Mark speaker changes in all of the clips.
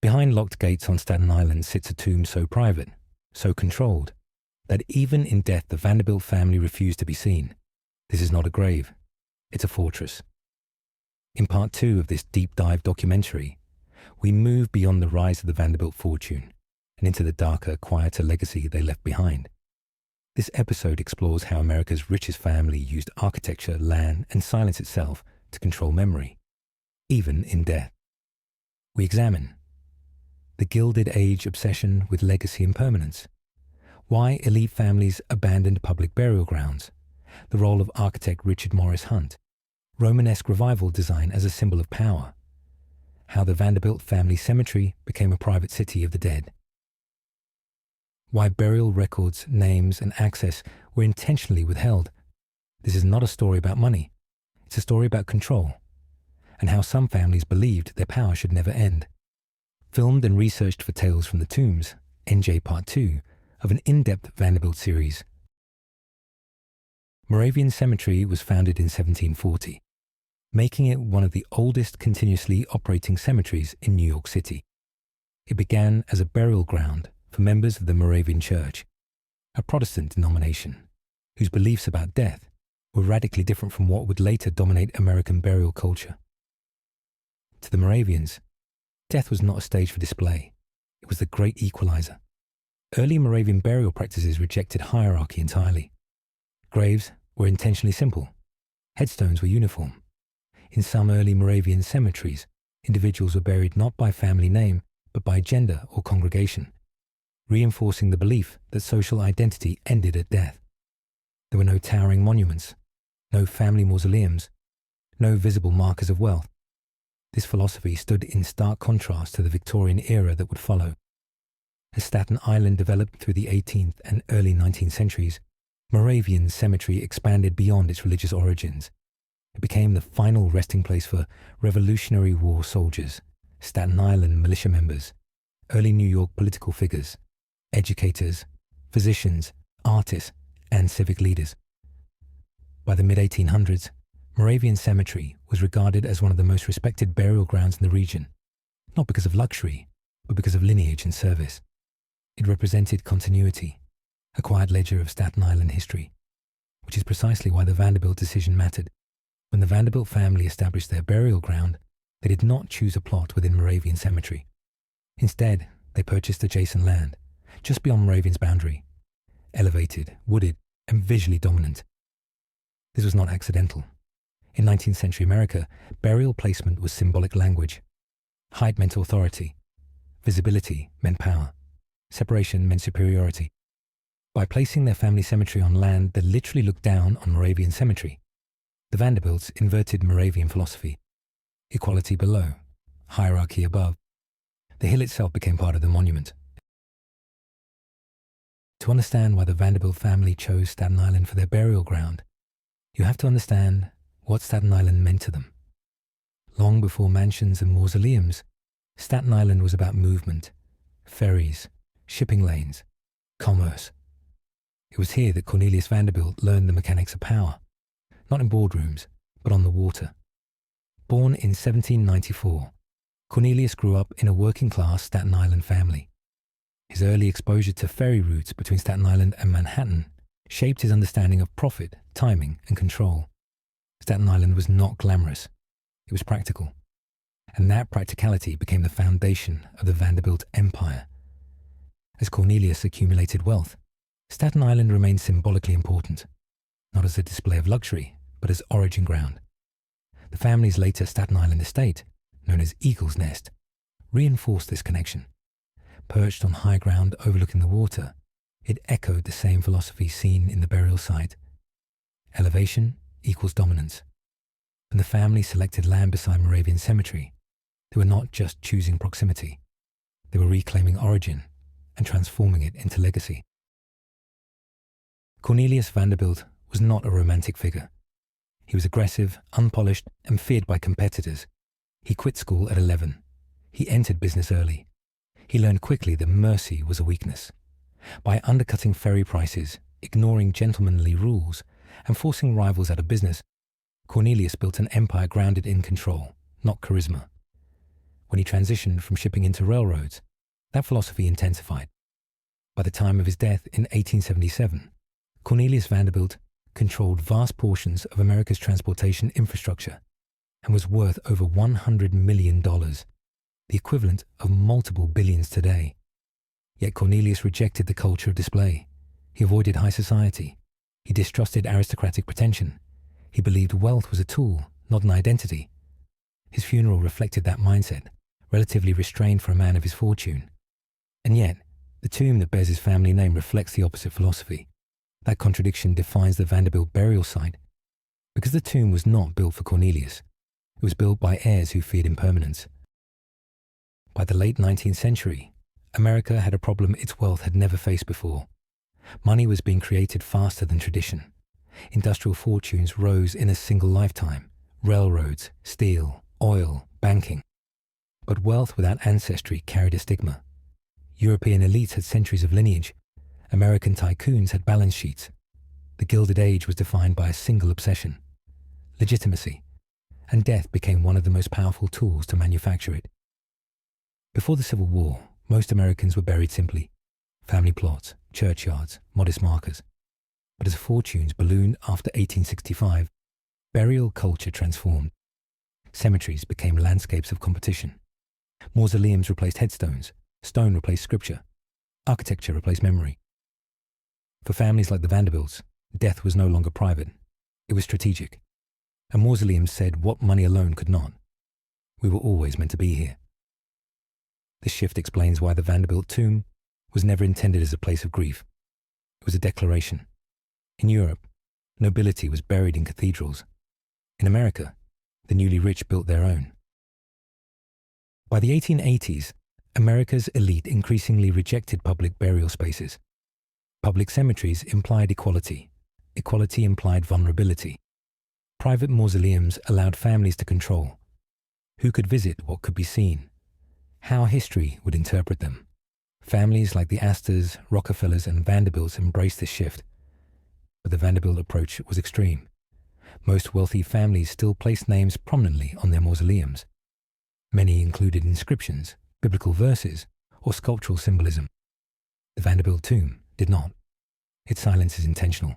Speaker 1: Behind locked gates on Staten Island sits a tomb so private, so controlled, that even in death the Vanderbilt family refused to be seen. This is not a grave, it's a fortress. In part 2 of this deep dive documentary, we move beyond the rise of the Vanderbilt fortune and into the darker, quieter legacy they left behind. This episode explores how America's richest family used architecture, land, and silence itself to control memory, even in death. We examine the Gilded Age obsession with legacy and permanence, why elite families abandoned public burial grounds, the role of architect Richard Morris Hunt, Romanesque revival design as a symbol of power, how the Vanderbilt Family Cemetery became a private city of the dead, why burial records, names, and access were intentionally withheld. This is not a story about money, it's a story about control, and how some families believed their power should never end. Filmed and researched for Tales from the Tombs, NJ Part 2 of an in-depth Vanderbilt series. Moravian Cemetery was founded in 1740, making it one of the oldest continuously operating cemeteries in New York City. It began as a burial ground for members of the Moravian Church, a Protestant denomination whose beliefs about death were radically different from what would later dominate American burial culture. To the Moravians, death was not a stage for display, it was the great equalizer. Early Moravian burial practices rejected hierarchy entirely. Graves were intentionally simple. Headstones were uniform. In some early Moravian cemeteries, individuals were buried not by family name, but by gender or congregation, reinforcing the belief that social identity ended at death. There were no towering monuments, no family mausoleums, no visible markers of wealth. This philosophy stood in stark contrast to the Victorian era that would follow. As Staten Island developed through the 18th and early 19th centuries, Moravian Cemetery expanded beyond its religious origins. It became the final resting place for Revolutionary War soldiers, Staten Island militia members, early New York political figures, educators, physicians, artists, and civic leaders. By the mid-1800s, Moravian Cemetery was regarded as one of the most respected burial grounds in the region, not because of luxury, but because of lineage and service. It represented continuity, a quiet ledger of Staten Island history, which is precisely why the Vanderbilt decision mattered. When the Vanderbilt family established their burial ground, they did not choose a plot within Moravian Cemetery. Instead, they purchased adjacent land, just beyond Moravian's boundary, elevated, wooded, and visually dominant. This was not accidental. In 19th century America, burial placement was symbolic language. Height meant authority. Visibility meant power. Separation meant superiority. By placing their family cemetery on land that literally looked down on Moravian Cemetery, the Vanderbilts inverted Moravian philosophy. Equality below, hierarchy above. The hill itself became part of the monument. To understand why the Vanderbilt family chose Staten Island for their burial ground, you have to understand what Staten Island meant to them. Long before mansions and mausoleums, Staten Island was about movement, ferries, shipping lanes, commerce. It was here that Cornelius Vanderbilt learned the mechanics of power, not in boardrooms, but on the water. Born in 1794, Cornelius grew up in a working-class Staten Island family. His early exposure to ferry routes between Staten Island and Manhattan shaped his understanding of profit, timing, and control. Staten Island was not glamorous, it was practical. And that practicality became the foundation of the Vanderbilt empire. As Cornelius accumulated wealth, Staten Island remained symbolically important, not as a display of luxury, but as origin ground. The family's later Staten Island estate, known as Eagle's Nest, reinforced this connection. Perched on high ground overlooking the water, it echoed the same philosophy seen in the burial site. Elevation equals dominance. When the family selected land beside Moravian Cemetery, they were not just choosing proximity, they were reclaiming origin and transforming it into legacy. Cornelius Vanderbilt was not a romantic figure. He was aggressive, unpolished, and feared by competitors. He quit school at 11. He entered business early. He learned quickly that mercy was a weakness. By undercutting ferry prices, ignoring gentlemanly rules, and forcing rivals out of business, Cornelius built an empire grounded in control, not charisma. When he transitioned from shipping into railroads, that philosophy intensified. By the time of his death in 1877, Cornelius Vanderbilt controlled vast portions of America's transportation infrastructure and was worth over $100 million, the equivalent of multiple billions today. Yet Cornelius rejected the culture of display. He avoided high society. He distrusted aristocratic pretension. He believed wealth was a tool, not an identity. His funeral reflected that mindset, relatively restrained for a man of his fortune. And yet, the tomb that bears his family name reflects the opposite philosophy. That contradiction defines the Vanderbilt burial site. Because the tomb was not built for Cornelius, it was built by heirs who feared impermanence. By the late 19th century, America had a problem its wealth had never faced before. Money was being created faster than tradition. Industrial fortunes rose in a single lifetime: railroads, steel, oil, banking. But wealth without ancestry carried a stigma. European elites had centuries of lineage. American tycoons had balance sheets. The Gilded Age was defined by a single obsession: legitimacy, and death became one of the most powerful tools to manufacture it. Before the Civil War, most Americans were buried simply: family plots, churchyards, modest markers. But as fortunes ballooned after 1865, burial culture transformed. Cemeteries became landscapes of competition. Mausoleums replaced headstones. Stone replaced scripture. Architecture replaced memory. For families like the Vanderbilts, death was no longer private. It was strategic. A mausoleum said what money alone could not: we were always meant to be here. This shift explains why the Vanderbilt tomb was never intended as a place of grief. It was a declaration. In Europe, nobility was buried in cathedrals. In America, the newly rich built their own. By the 1880s, America's elite increasingly rejected public burial spaces. Public cemeteries implied equality. Equality implied vulnerability. Private mausoleums allowed families to control who could visit, what could be seen, how history would interpret them. Families like the Astors, Rockefellers, and Vanderbilts embraced this shift. But the Vanderbilt approach was extreme. Most wealthy families still placed names prominently on their mausoleums. Many included inscriptions, biblical verses, or sculptural symbolism. The Vanderbilt tomb did not. Its silence is intentional.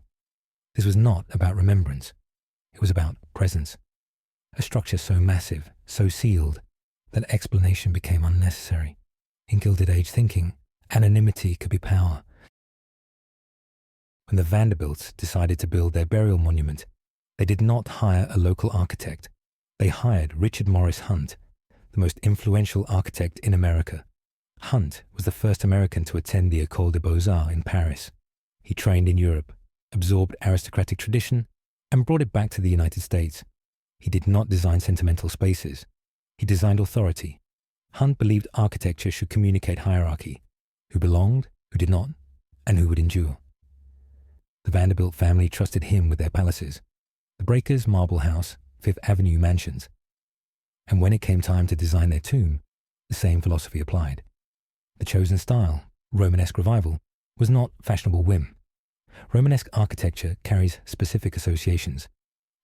Speaker 1: This was not about remembrance. It was about presence. A structure so massive, so sealed, that explanation became unnecessary. In Gilded Age thinking, anonymity could be power. When the Vanderbilts decided to build their burial monument, they did not hire a local architect. They hired Richard Morris Hunt, the most influential architect in America. Hunt was the first American to attend the École des Beaux-Arts in Paris. He trained in Europe, absorbed aristocratic tradition, and brought it back to the United States. He did not design sentimental spaces. He designed authority. Hunt believed architecture should communicate hierarchy: who belonged, who did not, and who would endure. The Vanderbilt family trusted him with their palaces: the Breakers Marble House, Fifth Avenue mansions. And when it came time to design their tomb, the same philosophy applied. The chosen style, Romanesque revival, was not fashionable whim. Romanesque architecture carries specific associations: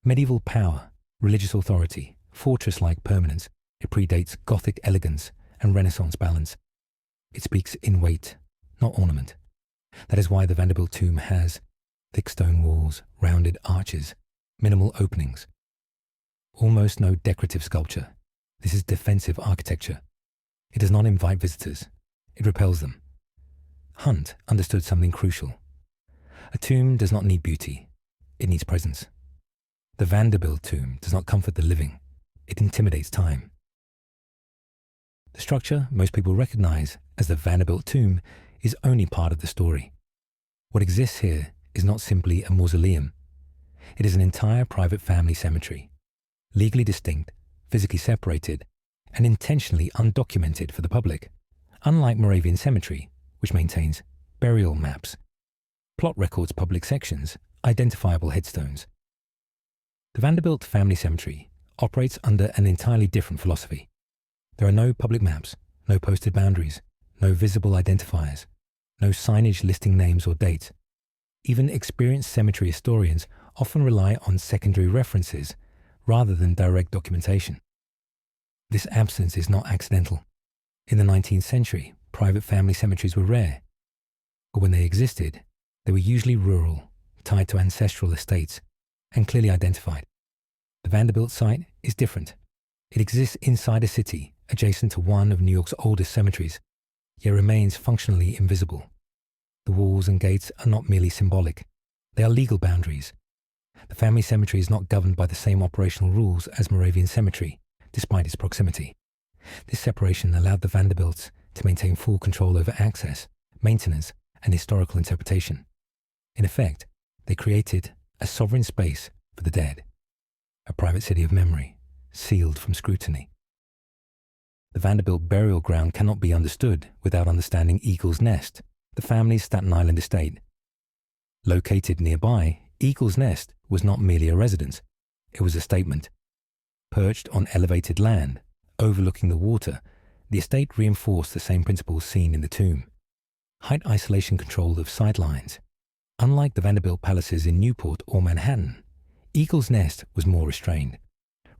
Speaker 1: medieval power, religious authority, fortress-like permanence. It predates Gothic elegance and Renaissance balance. It speaks in weight, not ornament. That is why the Vanderbilt tomb has thick stone walls, rounded arches, minimal openings. Almost no decorative sculpture. This is defensive architecture. It does not invite visitors. It repels them. Hunt understood something crucial. A tomb does not need beauty. It needs presence. The Vanderbilt tomb does not comfort the living. It intimidates time. The structure most people recognize as the Vanderbilt tomb is only part of the story. What exists here is not simply a mausoleum. It is an entire private family cemetery, legally distinct, physically separated, and intentionally undocumented for the public. Unlike Moravian Cemetery, which maintains burial maps, plot records public sections, identifiable headstones. The Vanderbilt Family Cemetery operates under an entirely different philosophy. There are no public maps, no posted boundaries, no visible identifiers, no signage listing names or dates. Even experienced cemetery historians often rely on secondary references rather than direct documentation. This absence is not accidental. In the 19th century, private family cemeteries were rare, but when they existed, they were usually rural, tied to ancestral estates, and clearly identified. The Vanderbilt site is different. It exists inside a city, adjacent to one of New York's oldest cemeteries, yet remains functionally invisible. The walls and gates are not merely symbolic. They are legal boundaries. The family cemetery is not governed by the same operational rules as Moravian Cemetery, despite its proximity. This separation allowed the Vanderbilts to maintain full control over access, maintenance, and historical interpretation. In effect, they created a sovereign space for the dead, a private city of memory, sealed from scrutiny. The Vanderbilt burial ground cannot be understood without understanding Eagle's Nest, the family's Staten Island estate. Located nearby, Eagle's Nest was not merely a residence, it was a statement. Perched on elevated land, overlooking the water, the estate reinforced the same principles seen in the tomb. Height isolation control of sightlines. Unlike the Vanderbilt palaces in Newport or Manhattan, Eagle's Nest was more restrained,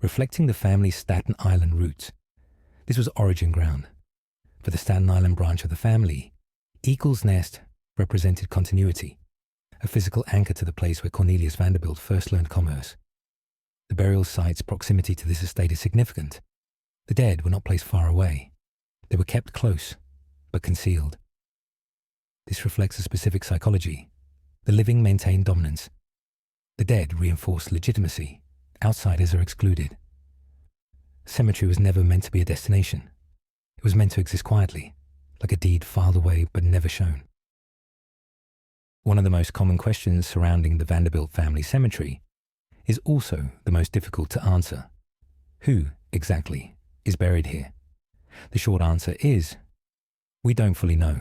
Speaker 1: reflecting the family's Staten Island roots. This was origin ground. For the Staten Island branch of the family, Eagle's Nest represented continuity, a physical anchor to the place where Cornelius Vanderbilt first learned commerce. The burial site's proximity to this estate is significant. The dead were not placed far away. They were kept close, but concealed. This reflects a specific psychology. The living maintain dominance. The dead reinforce legitimacy. Outsiders are excluded. Cemetery was never meant to be a destination. It was meant to exist quietly, like a deed filed away but never shown. One of the most common questions surrounding the Vanderbilt Family Cemetery is also the most difficult to answer. Who, exactly, is buried here? The short answer is, we don't fully know.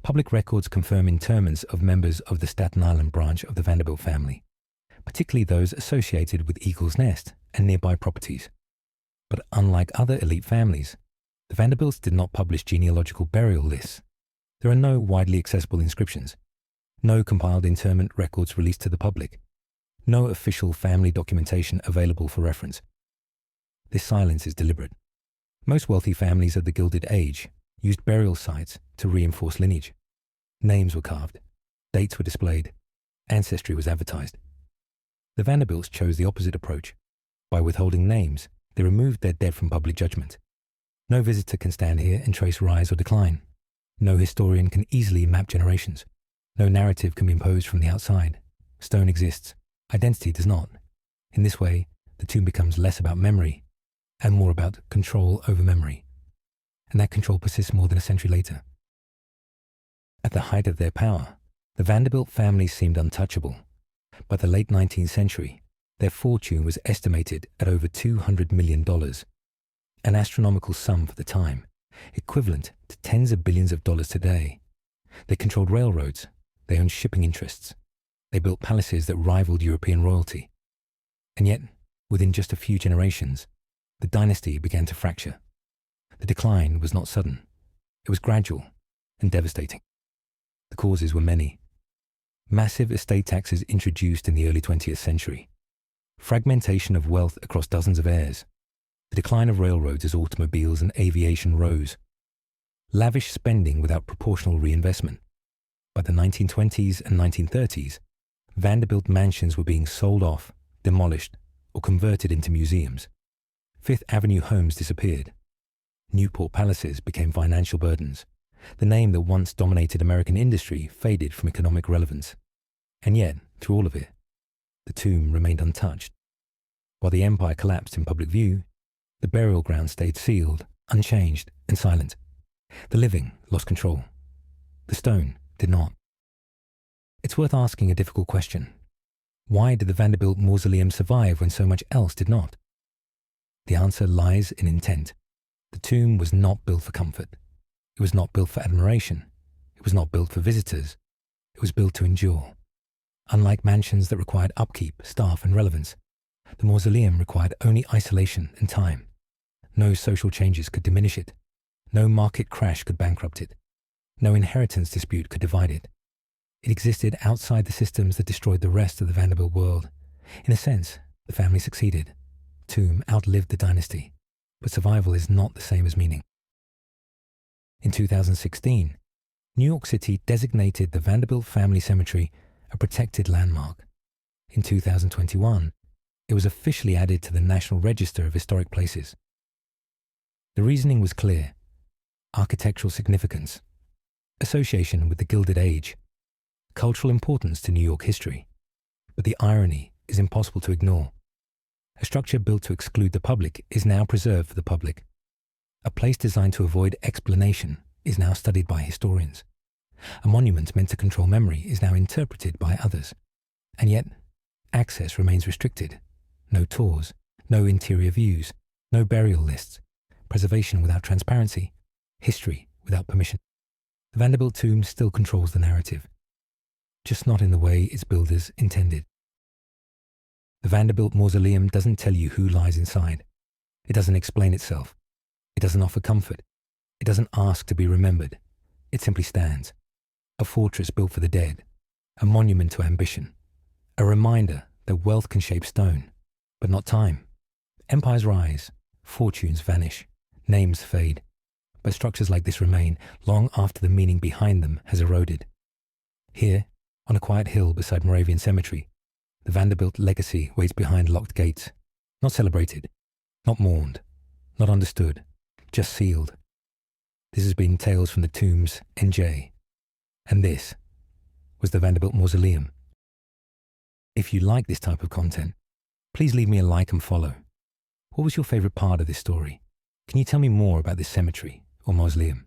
Speaker 1: Public records confirm interments of members of the Staten Island branch of the Vanderbilt family, particularly those associated with Eagle's Nest and nearby properties. But unlike other elite families, the Vanderbilts did not publish genealogical burial lists. There are no widely accessible inscriptions, no compiled interment records released to the public, no official family documentation available for reference. This silence is deliberate. Most wealthy families of the Gilded Age used burial sites to reinforce lineage. Names were carved, dates were displayed, ancestry was advertised. The Vanderbilts chose the opposite approach. By withholding names, they removed their dead from public judgment. No visitor can stand here and trace rise or decline. No historian can easily map generations. No narrative can be imposed from the outside. Stone exists. Identity does not. In this way, the tomb becomes less about memory and more about control over memory. And that control persists more than a century later. At the height of their power, the Vanderbilt family seemed untouchable. By the late 19th century, their fortune was estimated at over $200 million, an astronomical sum for the time, equivalent to tens of billions of dollars today. They controlled railroads, they owned shipping interests, they built palaces that rivaled European royalty. And yet, within just a few generations, the dynasty began to fracture. The decline was not sudden. It was gradual and devastating. The causes were many. Massive estate taxes introduced in the early 20th century. Fragmentation of wealth across dozens of heirs. The decline of railroads as automobiles and aviation rose. Lavish spending without proportional reinvestment. By the 1920s and 1930s, Vanderbilt mansions were being sold off, demolished, or converted into museums. Fifth Avenue homes disappeared. Newport palaces became financial burdens. The name that once dominated American industry faded from economic relevance. And yet, through all of it, the tomb remained untouched. While the empire collapsed in public view, the burial ground stayed sealed, unchanged, and silent. The living lost control. The stone did not. It's worth asking a difficult question. Why did the Vanderbilt Mausoleum survive when so much else did not? The answer lies in intent. The tomb was not built for comfort. It was not built for admiration. It was not built for visitors. It was built to endure. Unlike mansions that required upkeep, staff, and relevance, the mausoleum required only isolation and time. No social changes could diminish it. No market crash could bankrupt it. No inheritance dispute could divide it. It existed outside the systems that destroyed the rest of the Vanderbilt world. In a sense, the family succeeded. The tomb outlived the dynasty. but survival is not the same as meaning. In 2016, New York City designated the Vanderbilt Family Cemetery a protected landmark. In 2021, it was officially added to the National Register of Historic Places. The reasoning was clear: architectural significance, association with the Gilded Age, cultural importance to New York history. But the irony is impossible to ignore. A structure built to exclude the public is now preserved for the public. A place designed to avoid explanation is now studied by historians. A monument meant to control memory is now interpreted by others. And yet, access remains restricted. No tours, no interior views, no burial lists, preservation without transparency, history without permission. The Vanderbilt tomb still controls the narrative, just not in the way its builders intended. The Vanderbilt Mausoleum doesn't tell you who lies inside. It doesn't explain itself. It doesn't offer comfort. It doesn't ask to be remembered. It simply stands. A fortress built for the dead. A monument to ambition. A reminder that wealth can shape stone, but not time. Empires rise. Fortunes vanish. Names fade. But structures like this remain long after the meaning behind them has eroded. Here, on a quiet hill beside Moravian Cemetery, the Vanderbilt legacy waits behind locked gates, not celebrated, not mourned, not understood, just sealed. This has been Tales from the Tombs, NJ. And this was the Vanderbilt Mausoleum. If you like this type of content, please leave me a like and follow. What was your favorite part of this story? Can you tell me more about this cemetery or mausoleum?